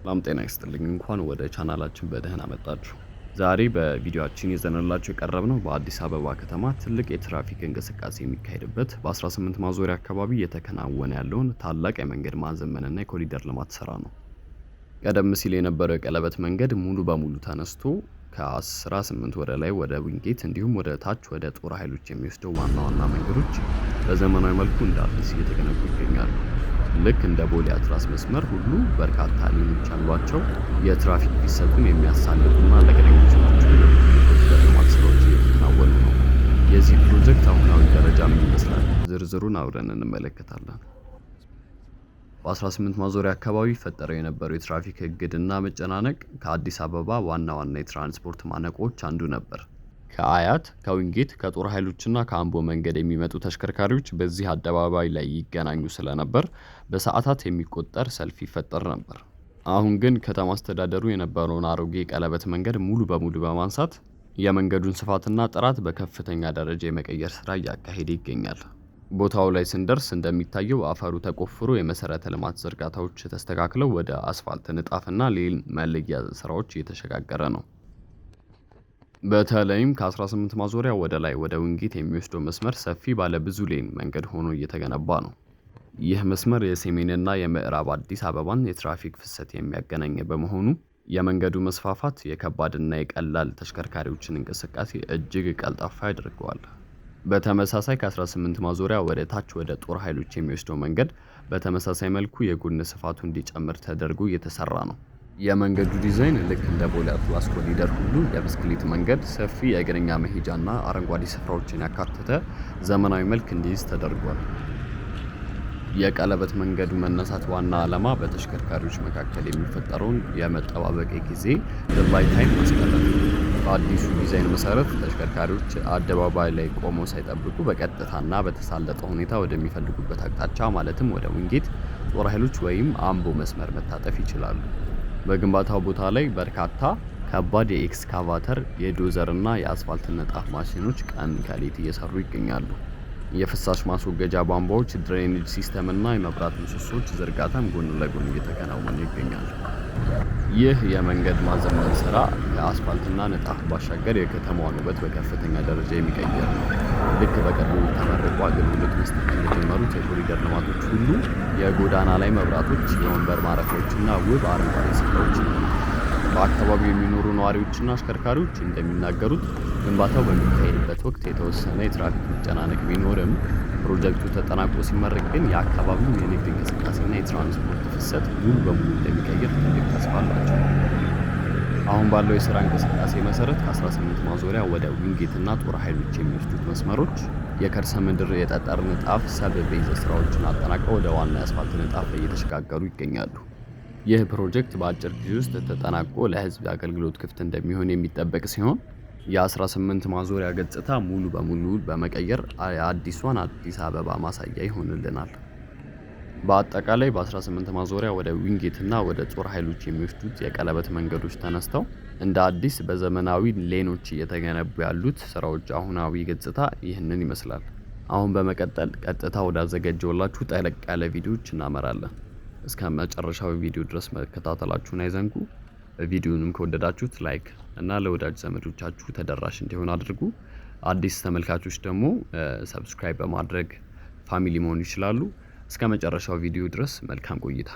ሰላም ጤና ይስጥልኝ እንኳን ወደ ቻናላችን በደህና መጣችሁ። ዛሬ በቪዲዮአችን ይዘንላችሁ የቀረብነው በአዲስ አበባ ከተማ ትልቅ የትራፊክ እንቅስቃሴ የሚካሄድበት በ18 ማዞሪያ አካባቢ እየተከናወነ ያለውን ታላቅ የመንገድ ማዘመንና የኮሪደር ልማት ስራ ነው። ቀደም ሲል የነበረው የቀለበት መንገድ ሙሉ በሙሉ ተነስቶ ከ18 ወደ ላይ ወደ ዊንጌት እንዲሁም ወደ ታች ወደ ጦር ኃይሎች የሚወስደው ዋና ዋና መንገዶች በዘመናዊ መልኩ እንደ አዲስ እየተገነቡ ይገኛሉ። ልክ እንደ ቦሌ አትላስ መስመር ሁሉ በርካታ ሌሎች ያሏቸው የትራፊክ ፍሰቱን የሚያሳልጡና ለእግረኞች ምቹ የኮሪደር ልማት ስራዎች እየተከናወኑ ነው። የዚህ ፕሮጀክት አሁናዊ ደረጃ ምን ይመስላል? ዝርዝሩን አብረን እንመለከታለን። በ18 ማዞሪያ አካባቢ ፈጠረው የነበረው የትራፊክ እግድና መጨናነቅ ከአዲስ አበባ ዋና ዋና የትራንስፖርት ማነቆች አንዱ ነበር። ከአያት፣ ከዊንጌት፣ ከጦር ኃይሎችና ከአምቦ መንገድ የሚመጡ ተሽከርካሪዎች በዚህ አደባባይ ላይ ይገናኙ ስለነበር በሰዓታት የሚቆጠር ሰልፍ ይፈጠር ነበር። አሁን ግን ከተማ አስተዳደሩ የነበረውን አሮጌ ቀለበት መንገድ ሙሉ በሙሉ በማንሳት የመንገዱን ስፋትና ጥራት በከፍተኛ ደረጃ የመቀየር ስራ እያካሄደ ይገኛል። ቦታው ላይ ስንደርስ እንደሚታየው አፈሩ ተቆፍሮ የመሰረተ ልማት ዝርጋታዎች ተስተካክለው ወደ አስፋልት ንጣፍና ሌን መለያ ስራዎች እየተሸጋገረ ነው። በተለይም ከ18 ማዞሪያ ወደ ላይ ወደ ዊንጌት የሚወስደው መስመር ሰፊ ባለ ብዙ ሌን መንገድ ሆኖ እየተገነባ ነው። ይህ መስመር የሰሜንና የምዕራብ አዲስ አበባን የትራፊክ ፍሰት የሚያገናኝ በመሆኑ የመንገዱ መስፋፋት የከባድና የቀላል ተሽከርካሪዎችን እንቅስቃሴ እጅግ ቀልጣፋ ያደርገዋል። በተመሳሳይ ከ18 ማዞሪያ ወደ ታች ወደ ጦር ኃይሎች የሚወስደው መንገድ በተመሳሳይ መልኩ የጎን ስፋቱ እንዲጨምር ተደርጎ እየተሰራ ነው። የመንገዱ ዲዛይን ልክ እንደ ቦሌ አትላስ ኮሪደር ሁሉ የብስክሌት መንገድ፣ ሰፊ የእግረኛ መሄጃና አረንጓዴ ስፍራዎችን ያካተተ ዘመናዊ መልክ እንዲይዝ ተደርጓል። የቀለበት መንገዱ መነሳት ዋና ዓላማ በተሽከርካሪዎች መካከል የሚፈጠረውን የመጠባበቂያ ጊዜ ድላይ ታይም ማስቀረት ነው። በአዲሱ ዲዛይን መሰረት ተሽከርካሪዎች አደባባይ ላይ ቆመው ሳይጠብቁ በቀጥታና በተሳለጠ ሁኔታ ወደሚፈልጉበት አቅጣጫ ማለትም ወደ ዊንጌት፣ ጦር ኃይሎች ወይም አምቦ መስመር መታጠፍ ይችላሉ። በግንባታው ቦታ ላይ በርካታ ከባድ የኤክስካቫተር፣ የዶዘር እና የአስፋልት ንጣፍ ማሽኖች ቀን ከሌት እየሰሩ ይገኛሉ። የፍሳሽ ማስወገጃ ቧንቧዎች፣ ድሬኔጅ ሲስተም እና የመብራት ምሰሶች ዝርጋታም ጎን ለጎን እየተከናወኑ ይገኛሉ። ይህ የመንገድ ማዘመን ስራ ከአስፋልትና ንጣፍ ባሻገር የከተማዋን ውበት በከፍተኛ ደረጃ የሚቀይር ነው። ልክ በቅርቡ ተመርቆ አገልግሎት መስጠት እንደጀመሩት የኮሪደር ልማቶች ሁሉ የጎዳና ላይ መብራቶች፣ የወንበር ማረፊያዎችና ውብ አረንጓዴ ስፍራዎች ነው። በአካባቢው የሚኖሩ ነዋሪዎችና አሽከርካሪዎች እንደሚናገሩት ግንባታው በሚካሄድበት ወቅት የተወሰነ የትራፊክ መጨናነቅ ቢኖርም ፕሮጀክቱ ተጠናቆ ሲመረቅ ግን የአካባቢው የንግድ እንቅስቃሴና የትራንስፖርት ፍሰት ሙሉ በሙሉ እንደሚቀይር ትልቅ ተስፋ አላቸው። አሁን ባለው የስራ እንቅስቃሴ መሰረት ከ18 ማዞሪያ ወደ ዊንጌትና ጦር ኃይሎች የሚወስዱት መስመሮች የከርሰ ምድር የጠጠር ንጣፍ ሰብ ቤዝ ስራዎችን አጠናቀው ወደ ዋና የአስፋልት ንጣፍ እየተሸጋገሩ ይገኛሉ። ይህ ፕሮጀክት በአጭር ጊዜ ውስጥ ተጠናቆ ለህዝብ አገልግሎት ክፍት እንደሚሆን የሚጠበቅ ሲሆን የ18 ማዞሪያ ገጽታ ሙሉ በሙሉ በመቀየር አዲሷን አዲስ አበባ ማሳያ ይሆንልናል። በአጠቃላይ በ18 ማዞሪያ ወደ ዊንጌትና ወደ ጦር ኃይሎች የሚወስዱት የቀለበት መንገዶች ተነስተው እንደ አዲስ በዘመናዊ ሌኖች እየተገነቡ ያሉት ስራዎች አሁናዊ ገጽታ ይህንን ይመስላል። አሁን በመቀጠል ቀጥታ ወዳዘጋጀውላችሁ ጠለቅ ያለ ቪዲዮዎች እናመራለን። እስከ መጨረሻው ቪዲዮ ድረስ መከታተላችሁን አይዘንጉ። ቪዲዮንም ከወደዳችሁት ላይክ እና ለወዳጅ ዘመዶቻችሁ ተደራሽ እንዲሆን አድርጉ። አዲስ ተመልካቾች ደግሞ ሰብስክራይብ በማድረግ ፋሚሊ መሆን ይችላሉ። እስከ መጨረሻው ቪዲዮ ድረስ መልካም ቆይታ።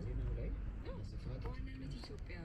ዜናው ላይ በዋናነት ኢትዮጵያ